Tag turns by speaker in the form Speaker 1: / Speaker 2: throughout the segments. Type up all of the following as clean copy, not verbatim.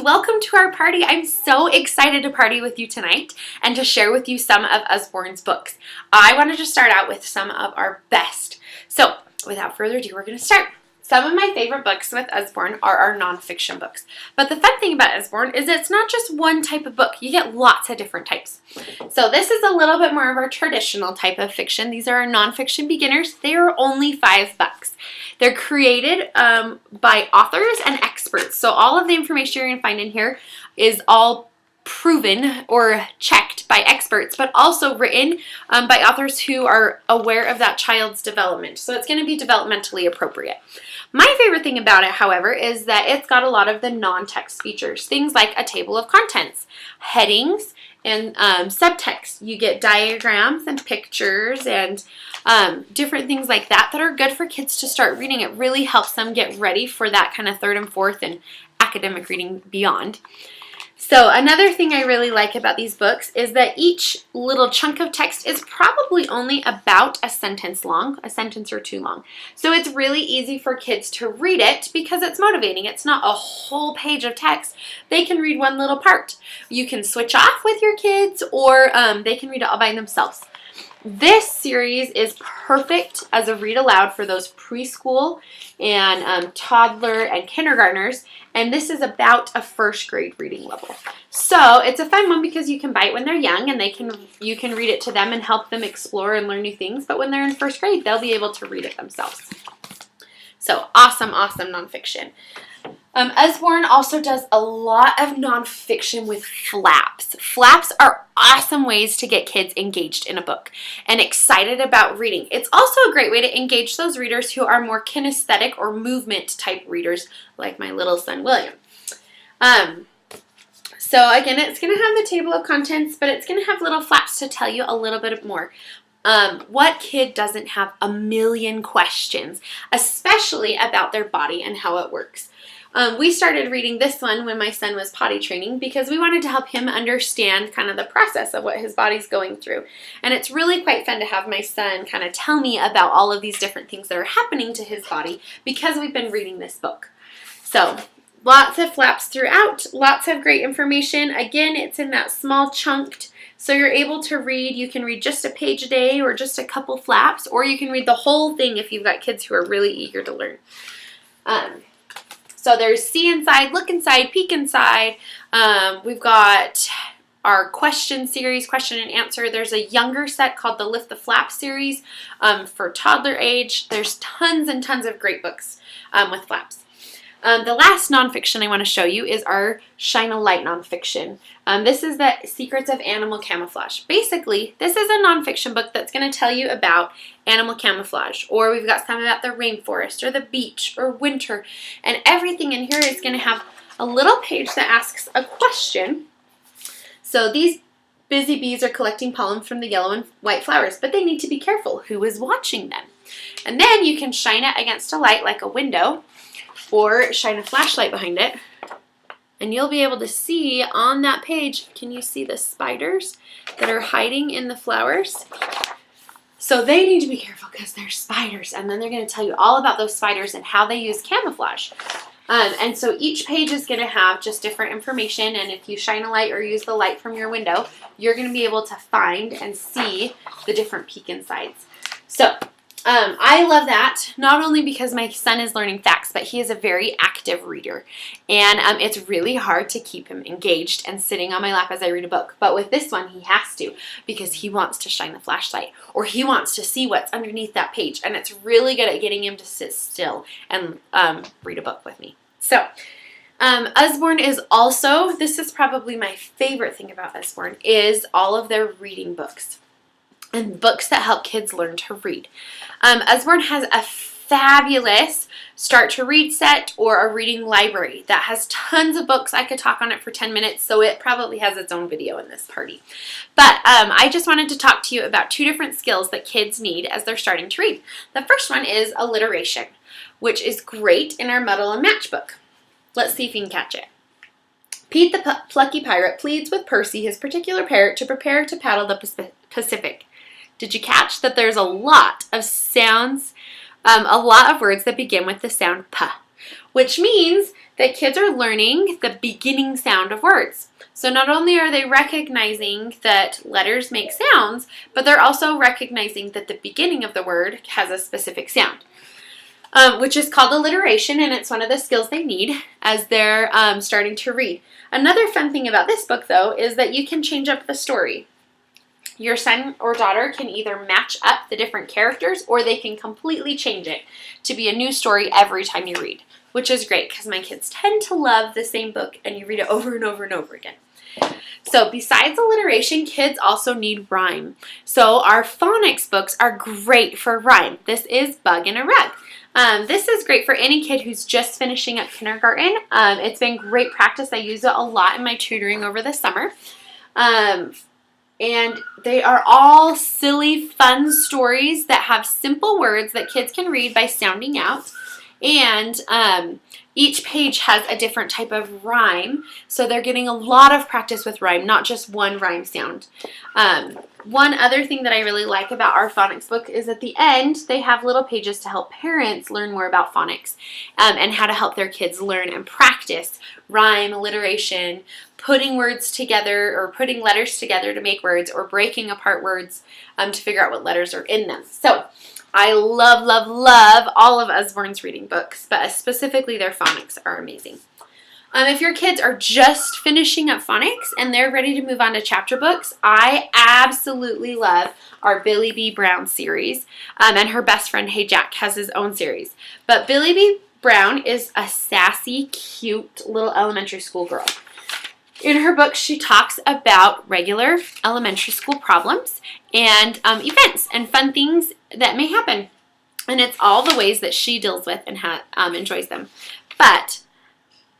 Speaker 1: Welcome to our party. I'm so excited to party with you tonight and to share with you some of Usborne's books. I wanted to start out with some of our best. So without further ado, we're going to start. Some of my favorite books with Usborne are our nonfiction books. But the fun thing about Usborne is it's not just one type of book. You get lots of different types. So this is a little bit more of our traditional type of fiction. These are our nonfiction beginners. They are only $5. They're created by authors and experts. So all of the information you're going to find in here is all proven or checked by experts, but also written by authors who are aware of that child's development. So it's going to be developmentally appropriate. My favorite thing about it, however, is that it's got a lot of the non-text features. Things like a table of contents, headings, and subtext. You get diagrams and pictures and different things like that that are good for kids to start reading. It really helps them get ready for that kind of third and fourth and academic reading beyond. So another thing I really like about these books is that each little chunk of text is probably only about a sentence long, a sentence or two long. So it's really easy for kids to read it because it's motivating. It's not a whole page of text. They can read one little part. You can switch off with your kids or they can read it all by themselves. This series is perfect as a read aloud for those preschool and toddler and kindergartners, and this is about a first grade reading level. So it's a fun one because you can buy it when they're young and you can read it to them and help them explore and learn new things, but when they're in first grade, they'll be able to read it themselves. So awesome nonfiction. Usborne also does a lot of nonfiction with flaps. Flaps are awesome ways to get kids engaged in a book and excited about reading. It's also a great way to engage those readers who are more kinesthetic or movement type readers, like my little son William. So again, it's going to have the table of contents, but it's going to have little flaps to tell you a little bit more. What kid doesn't have a million questions, especially about their body and how it works? We started reading this one when my son was potty training because we wanted to help him understand kind of the process of what his body's going through. And it's really quite fun to have my son kind of tell me about all of these different things that are happening to his body because we've been reading this book. So lots of flaps throughout, lots of great information. Again, it's in that small chunked, so you're able to read. You can read just a page a day or just a couple flaps, or you can read the whole thing if you've got kids who are really eager to learn. So there's see inside, look inside, peek inside. We've got our question series, question and answer. There's a younger set called the Lift the Flap series for toddler age. There's tons and tons of great books with flaps. The last nonfiction I want to show you is our Shine a Light nonfiction. This is the Secrets of Animal Camouflage. Basically, this is a nonfiction book that's going to tell you about animal camouflage, or we've got some about the rainforest or the beach or winter, and everything in here is going to have a little page that asks a question. So these busy bees are collecting pollen from the yellow and white flowers, but they need to be careful. Who is watching them? And then you can shine it against a light like a window, or shine a flashlight behind it, and you'll be able to see on that page, can you see the spiders that are hiding in the flowers? So they need to be careful because they're spiders, and then they're going to tell you all about those spiders and how they use camouflage. And so each page is going to have just different information, and if you shine a light or use the light from your window, you're going to be able to find and see the different peek insides. So I love that, not only because my son is learning facts, but he is a very active reader, and it's really hard to keep him engaged and sitting on my lap as I read a book. But with this one, he has to because he wants to shine the flashlight or he wants to see what's underneath that page, and it's really good at getting him to sit still and read a book with me. So Usborne is also, this is probably my favorite thing about Usborne, is all of their reading books and books that help kids learn to read. Usborne has a fabulous start to read set or a reading library that has tons of books. I could talk on it for 10 minutes, so it probably has its own video in this party. But I just wanted to talk to you about two different skills that kids need as they're starting to read. The first one is alliteration, which is great in our Muddle and Match book. Let's see if you can catch it. Pete the plucky pirate pleads with Percy, his particular parrot, to prepare to paddle the Pacific. Did you catch that there's a lot of sounds, a lot of words that begin with the sound P? which means that kids are learning the beginning sound of words. So not only are they recognizing that letters make sounds, but they're also recognizing that the beginning of the word has a specific sound, which is called alliteration, and it's one of the skills they need as they're starting to read. Another fun thing about this book, though, is that you can change up the story. Your son or daughter can either match up the different characters, or they can completely change it to be a new story every time you read, which is great because my kids tend to love the same book and you read it over and over and over again. So besides alliteration, kids also need rhyme. So our phonics books are great for rhyme. This is Bug in a Rug. This is great for any kid who's just finishing up kindergarten. It's been great practice. I use it a lot in my tutoring over the summer. And they are all silly, fun stories that have simple words that kids can read by sounding out. And each page has a different type of rhyme, so they're getting a lot of practice with rhyme, not just one rhyme sound. One other thing that I really like about our phonics book is at the end, they have little pages to help parents learn more about phonics and how to help their kids learn and practice rhyme, alliteration, putting words together or putting letters together to make words, or breaking apart words to figure out what letters are in them. So I love, love, love all of Usborne's reading books, but specifically their phonics are amazing. If your kids are just finishing up phonics and they're ready to move on to chapter books, I absolutely love our Billy B. Brown series, and her best friend, Hey Jack, has his own series. But Billy B. Brown is a sassy, cute little elementary school girl. In her book, she talks about regular elementary school problems and events and fun things that may happen. And it's all the ways that she deals with and enjoys them. But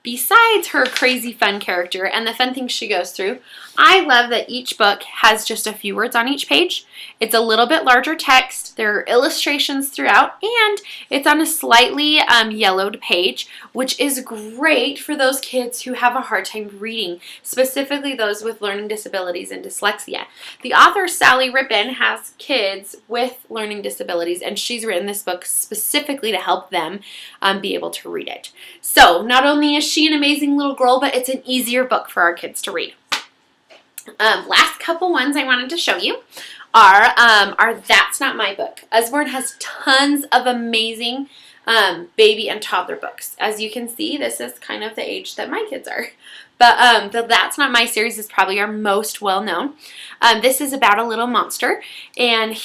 Speaker 1: besides her crazy fun character and the fun things she goes through, I love that each book has just a few words on each page. It's a little bit larger text. There are illustrations throughout, and it's on a slightly yellowed page, which is great for those kids who have a hard time reading, specifically those with learning disabilities and dyslexia. The author, Sally Rippin, has kids with learning disabilities, and she's written this book specifically to help them be able to read it. So not only is she an amazing little girl, but it's an easier book for our kids to read. Last couple ones I wanted to show you are That's Not My Book. Usborne has tons of amazing baby and toddler books. As you can see, this is kind of the age that my kids are. But the That's Not My series is probably our most well-known. This is about a little monster, and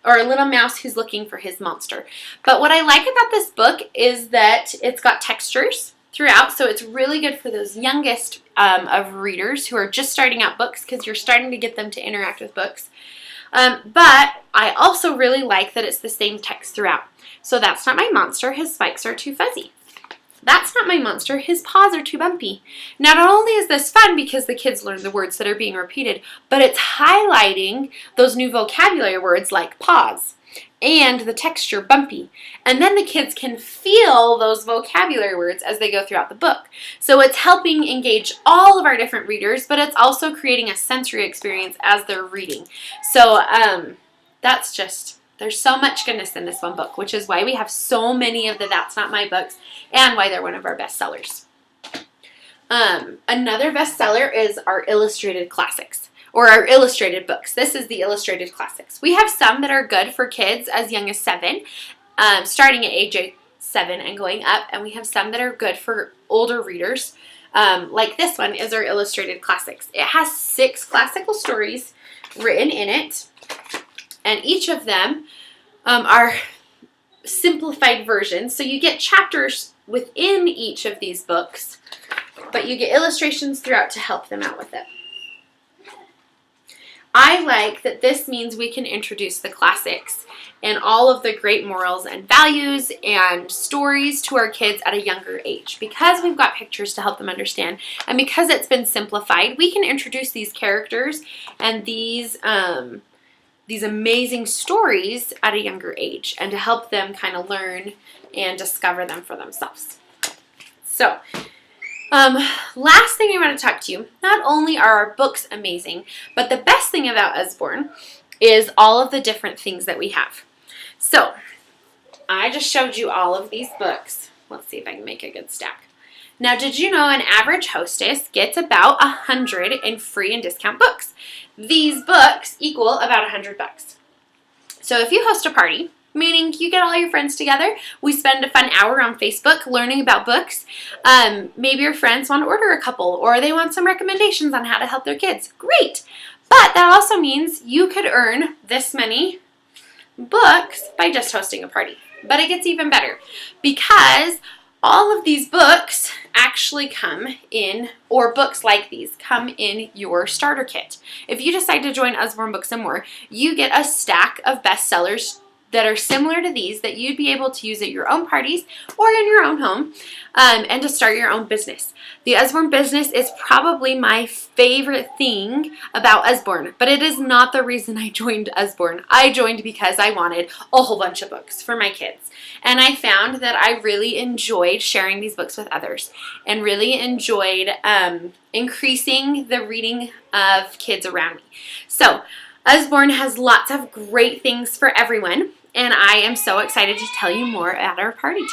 Speaker 1: or a little mouse who's looking for his monster. But what I like about this book is that it's got textures throughout, so it's really good for those youngest of readers who are just starting out books, because you're starting to get them to interact with books. But I also really like that it's the same text throughout. So That's Not My Monster, his spikes are too fuzzy. That's Not My Monster, his paws are too bumpy. Not only is this fun because the kids learn the words that are being repeated, but it's highlighting those new vocabulary words like paws and the texture bumpy. And then the kids can feel those vocabulary words as they go throughout the book. So it's helping engage all of our different readers, but it's also creating a sensory experience as they're reading. So there's so much goodness in this one book, which is why we have so many of the That's Not My books and why they're one of our bestsellers. Another bestseller is our illustrated classics, or our illustrated books. This is the illustrated classics. We have some that are good for kids as young as 7, starting at age 7 and going up, and we have some that are good for older readers. Like this one is our illustrated classics. It has 6 classical stories written in it, and each of them are simplified versions. So you get chapters within each of these books, but you get illustrations throughout to help them out with it. I like that this means we can introduce the classics and all of the great morals and values and stories to our kids at a younger age. Because we've got pictures to help them understand, and because it's been simplified, we can introduce these characters and these amazing stories at a younger age, and to help them kind of learn and discover them for themselves. So, last thing I want to talk to you, not only are our books amazing, but the best thing about Usborne is all of the different things that we have. So, I just showed you all of these books, Let's see if I can make a good stack. Now, did you know an average hostess gets about 100 in free and discount books? These books equal about $100. So if you host a party, meaning you get all your friends together, we spend a fun hour on Facebook learning about books. Maybe your friends want to order a couple, or they want some recommendations on how to help their kids. Great! But that also means you could earn this many books by just hosting a party. But it gets even better because all of these books actually come in, or books like these come in your starter kit. If you decide to join Usborne Books and More, you get a stack of bestsellers that are similar to these that you'd be able to use at your own parties or in your own home, and to start your own business. The Usborne business is probably my favorite thing about Usborne, but it is not the reason I joined Usborne. I joined because I wanted a whole bunch of books for my kids. And I found that I really enjoyed sharing these books with others and really enjoyed increasing the reading of kids around me. So Usborne has lots of great things for everyone, and I am so excited to tell you more at our party.